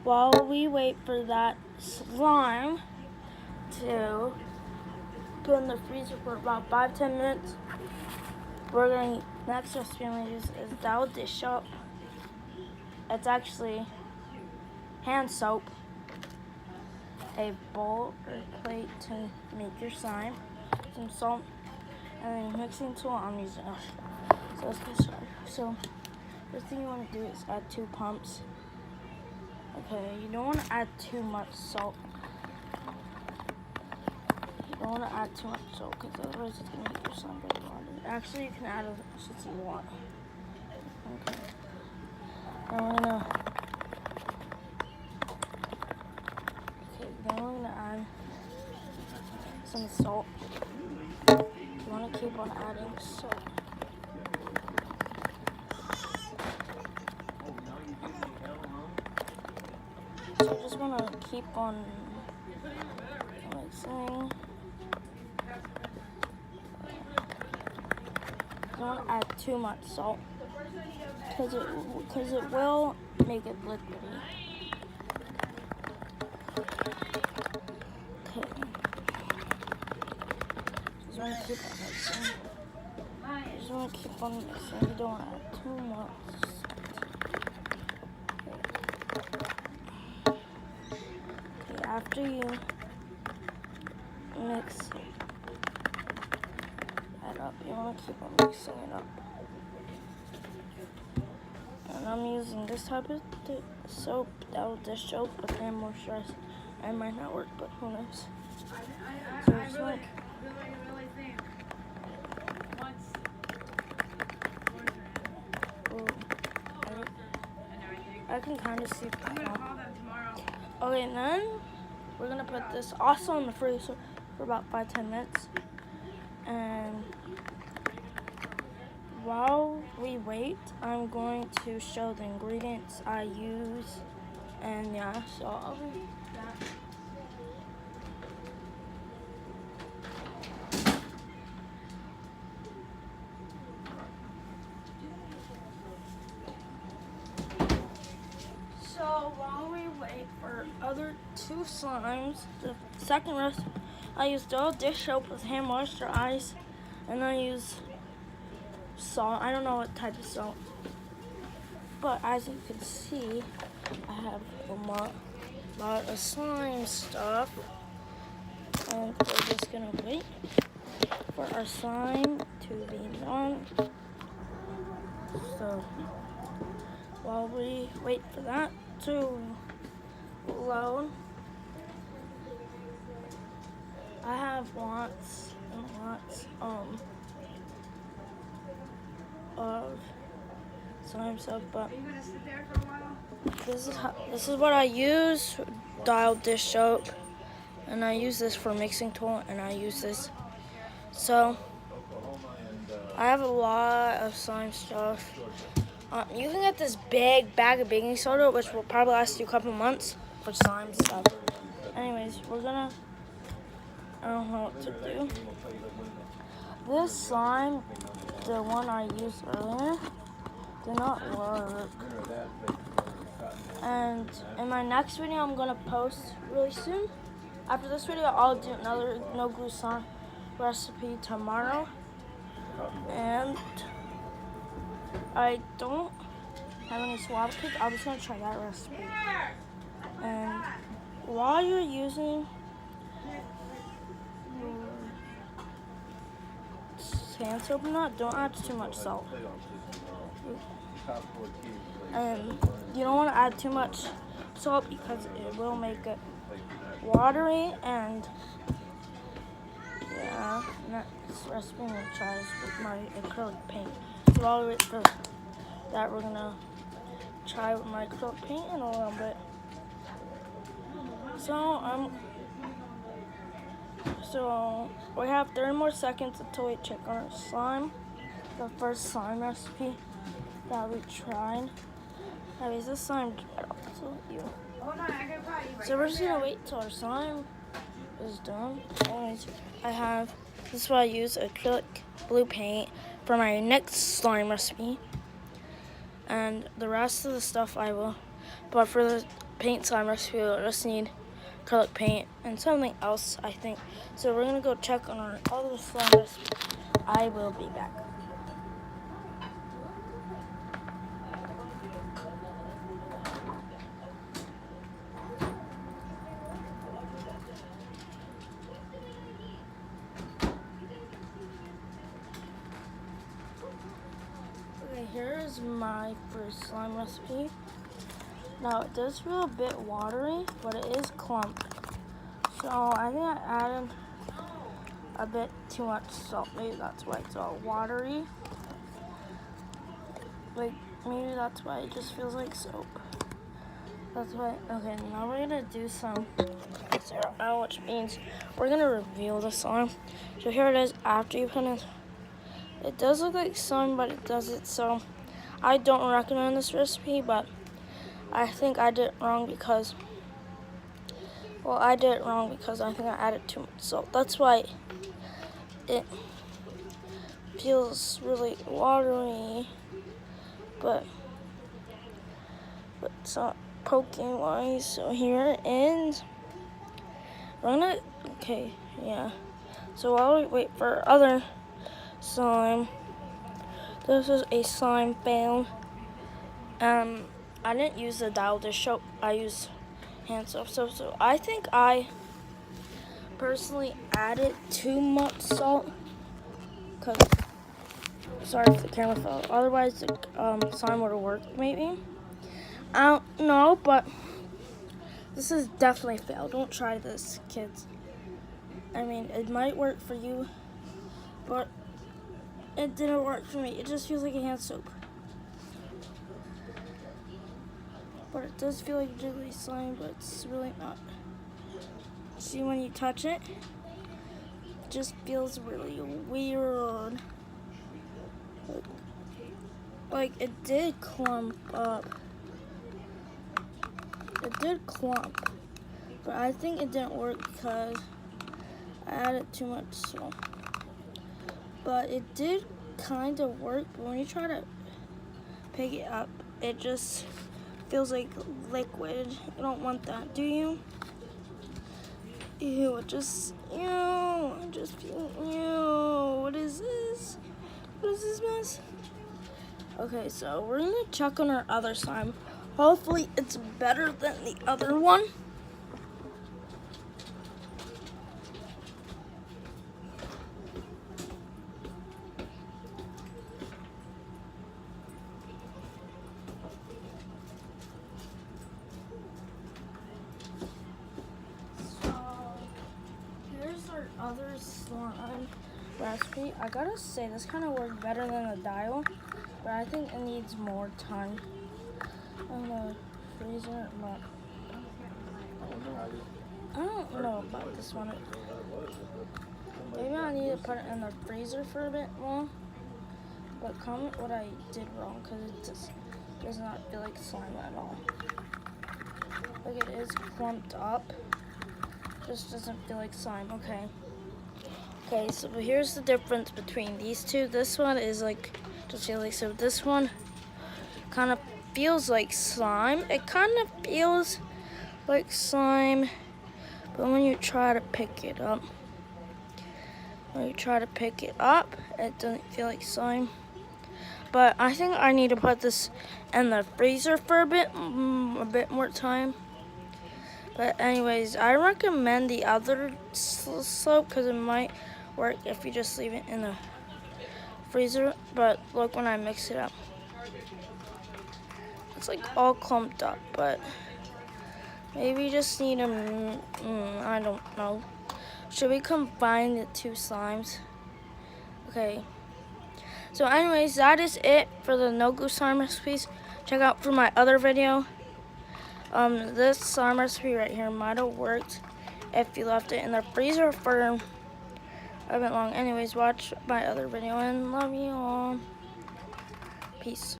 while we wait for that slime to go in the freezer for about 5-10 minutes, we're going to, next recipe I'm going to use is Dial Dish Soap. It's actually hand soap, a bowl or plate to make your slime, some salt, and then mixing tool I'm using. So let's get started. So first thing you want to do is add 2 pumps. Okay, you don't want to add too much salt. You don't want to add too much salt because otherwise it's going to make your slime very watery. Actually, you can add as much as you want. Okay. Now we're gonna. Okay, then we're gonna add some salt. You want to keep on adding salt. So I just want to keep on mixing. You don't want to add too much salt because it will make it liquidy. Okay. Just want to keep on mixing. Just want to keep on mixing. You don't want to add too much. Okay, after you mix that up, you want to keep on mixing it up. And I'm using this type of soap, Dial Dish Soap, with hand moisturizer. It might not work, but who knows. So just like, I can kind of see. Okay, and then we're gonna put this also in the freezer for about 5-10 minutes. And while we wait, I'm going to show the ingredients I use. And yeah, so I'll do that. So while we wait for other 2 slimes, the second recipe, I use Dial Dish Soap with hand moisturizer, and I use salt. I don't know what type of salt, but as you can see, I have a lot of slime stuff, and we're just gonna wait for our slime to be done. So while we wait for that to load, I have lots and lots of slime stuff, but this is what I use, Dial Dish Soap, and I use this for mixing tool, and I use this. So I have a lot of slime stuff. You can get this big bag of baking soda, which will probably last you a couple months for slime stuff. Anyways, we're gonna, I don't know what to do. This slime, the one I used earlier, did not work. And in my next video I'm gonna post really soon. After this video, I'll do another no glue slime recipe tomorrow. And I don't have any swab kits. I'm just gonna try that recipe. And while you're using hand soap or not, don't add too much salt. And you don't want to add too much salt because it will make it watery. And yeah, next recipe I'm gonna try is with my acrylic paint. So while we wait for that, we're gonna try with my acrylic paint in a little bit. So we have 30 more seconds until we check on our slime. The first slime recipe that we tried. Anyways, this slime So we're just gonna wait till our slime is done. Anyways, this is what I use, acrylic blue paint for my next slime recipe. And the rest of the stuff I will, but for paint slime recipe. We'll just need acrylic paint and something else, I think. So we're gonna go check on our other slime recipe. I will be back. Okay, here's my first slime recipe. Now it does feel a bit watery, but it is clumped. So I think I added a bit too much salt. Maybe that's why it's all watery. Like, maybe that's why it just feels like soap. That's why. Okay, now we're gonna do some zero, which means we're gonna reveal the slime. So here it is after you put it. It does look like slime, but it doesn't. So I don't recommend this recipe, but I think I did it wrong because, well, I did it wrong because I think I added too much salt. That's why it feels really watery, but it's not poking wise. So here it is. Okay, yeah. So while we wait for other slime, this is a slime fan. I didn't use the dial dish soap. I used hand soap. So I think I personally added too much salt. Cause sorry if the camera fell. Otherwise, the slime would have worked maybe. I don't know, but this is definitely a fail. Don't try this, kids. I mean, it might work for you, but it didn't work for me. It just feels like a hand soap. But it does feel like jiggly slime, but it's really not. See, when you touch it, it just feels really weird. Like it did clump up. It did clump, but I think it didn't work because I added too much salt. But it did kind of work, but when you try to pick it up, it just feels like liquid. You don't want that, do you? Ew, it just feel, ew. What is this? What is this mess? Okay, so we're gonna check on our other slime. Hopefully it's better than the other one. Other slime recipe. I gotta say, this kind of worked better than the dial, but I think it needs more time in the freezer. But I don't know about this one. Maybe I need to put it in the freezer for a bit more. But comment what I did wrong, because it just does not feel like slime at all. Like it is clumped up. Just doesn't feel like slime. Okay, so here's the difference between these two. This one is like just jelly, so this one kind of feels like slime. It kind of feels like slime, but when you try to pick it up, it doesn't feel like slime. But I think I need to put this in the freezer for a bit more time. But anyways, I recommend the other soap because it might work if you just leave it in the freezer. But look when I mix it up. It's like all clumped up, but maybe you just need I don't know. Should we combine the two slimes? Okay. So anyways, that is it for the no glue slime recipes. Check out for my other video. This slime recipe right here might have worked if you left it in the freezer for a bit long. Anyways, watch my other video and love you all. Peace.